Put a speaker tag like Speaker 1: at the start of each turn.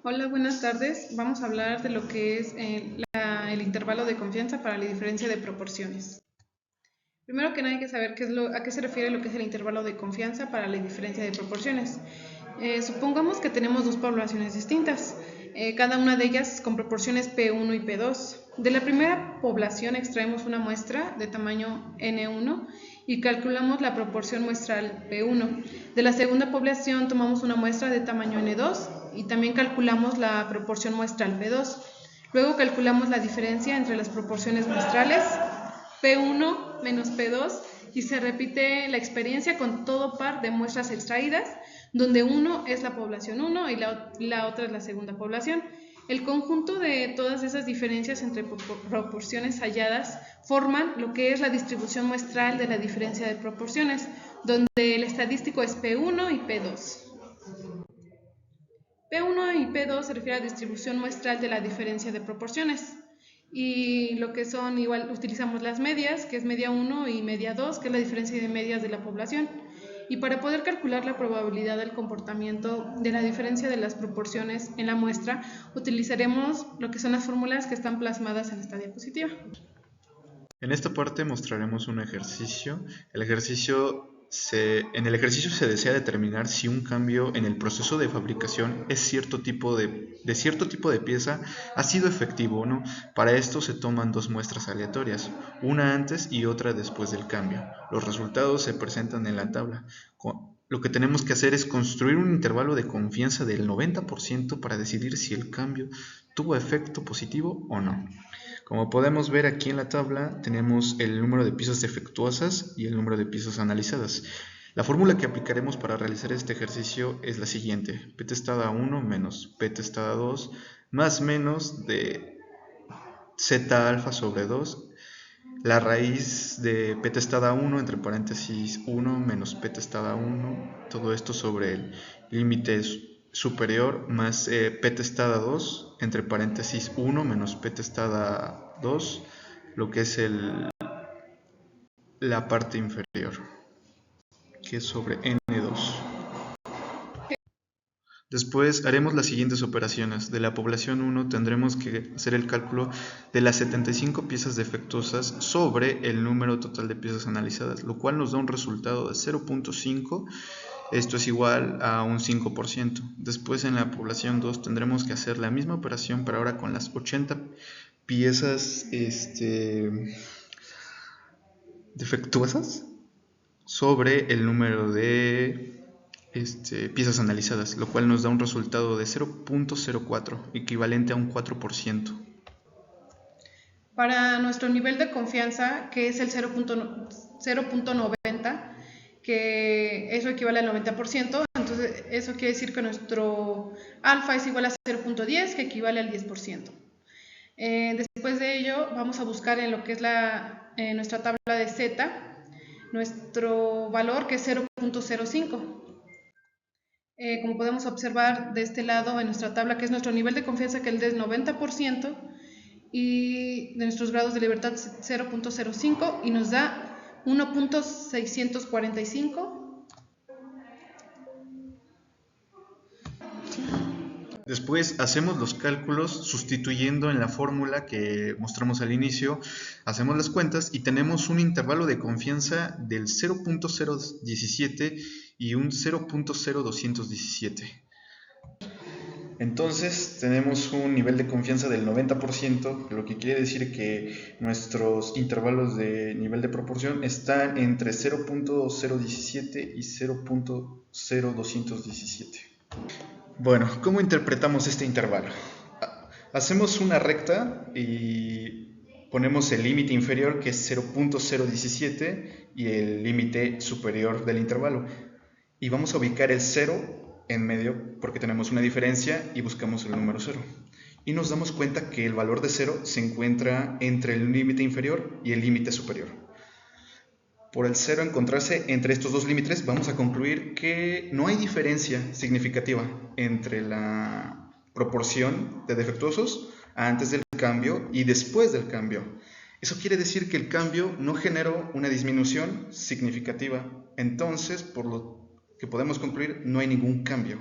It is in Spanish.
Speaker 1: Hola, buenas tardes. Vamos a hablar de lo que es el intervalo de confianza para la diferencia de proporciones. Primero que nada hay que saber a qué se refiere lo que es el intervalo de confianza para la diferencia de proporciones. Supongamos que tenemos dos poblaciones distintas, cada una de ellas con proporciones P1 y P2. De la primera población extraemos una muestra de tamaño N1 y calculamos la proporción muestral P1. De la segunda población tomamos una muestra de tamaño N2 y también calculamos la proporción muestral P2. Luego calculamos la diferencia entre las proporciones muestrales P1 menos P2 y se repite la experiencia con todo par de muestras extraídas, donde 1 es la población 1 y la otra es la segunda población. El conjunto de todas esas diferencias entre proporciones halladas forman lo que es la distribución muestral de la diferencia de proporciones, donde el estadístico es P1 y P2. P1 y P2 se refiere a distribución muestral de la diferencia de proporciones. Y lo que son, igual utilizamos las medias, que es media 1 y media 2, que es la diferencia de medias de la población. Y para poder calcular la probabilidad del comportamiento de la diferencia de las proporciones en la muestra, utilizaremos lo que son las fórmulas que están plasmadas en esta diapositiva.
Speaker 2: En esta parte mostraremos un ejercicio. En el ejercicio se desea determinar si un cambio en el proceso de fabricación de cierto tipo de pieza ha sido efectivo o no. Para esto se toman dos muestras aleatorias, una antes y otra después del cambio. Los resultados se presentan en la tabla. Lo que tenemos que hacer es construir un intervalo de confianza del 90% para decidir si el cambio tuvo efecto positivo o no. Como podemos ver aquí en la tabla, tenemos el número de piezas defectuosas y el número de piezas analizadas. La fórmula que aplicaremos para realizar este ejercicio es la siguiente: P testada 1 menos P testada 2 más menos de Z alfa sobre 2, la raíz de P testada 1 entre paréntesis 1 menos P testada 1, todo esto sobre el límite superior más P testada 2 entre paréntesis 1 menos P testada 2, lo que es la parte inferior, que es sobre N2. Después haremos las siguientes operaciones. De la población 1 tendremos que hacer el cálculo de las 75 piezas defectuosas sobre el número total de piezas analizadas, lo cual nos da un resultado de 0.5. Esto es igual a un 5%. Después en la población 2 tendremos que hacer la misma operación, pero ahora con las 80 piezas defectuosas sobre el número de piezas analizadas, lo cual nos da un resultado de 0.04, equivalente a un 4%.
Speaker 1: Para nuestro nivel de confianza, que es el 0.90, que eso equivale al 90%, entonces eso quiere decir que nuestro alfa es igual a 0.10, que equivale al 10%. Después de ello vamos a buscar en lo que es nuestra tabla de Z, nuestro valor, que es 0.05. Como podemos observar de este lado en nuestra tabla, que es nuestro nivel de confianza, que es del 90%, y de nuestros grados de libertad 0.05, y nos da 1.645.
Speaker 2: Después hacemos los cálculos sustituyendo en la fórmula que mostramos al inicio, hacemos las cuentas y tenemos un intervalo de confianza del 0.017 y un 0.0217. Entonces tenemos un nivel de confianza del 90%, lo que quiere decir que nuestros intervalos de nivel de proporción están entre 0.017 y 0.0217. Bueno, ¿cómo interpretamos este intervalo? Hacemos una recta y ponemos el límite inferior, que es 0.017, y el límite superior del intervalo. Y vamos a ubicar el 0 en medio porque tenemos una diferencia y buscamos el número 0. Y nos damos cuenta que el valor de 0 se encuentra entre el límite inferior y el límite superior. Por el 0 encontrarse entre estos dos límites, vamos a concluir que no hay diferencia significativa entre la proporción de defectuosos antes del cambio y después del cambio. Eso quiere decir que el cambio no generó una disminución significativa. Entonces, por lo que podemos concluir, no hay ningún cambio.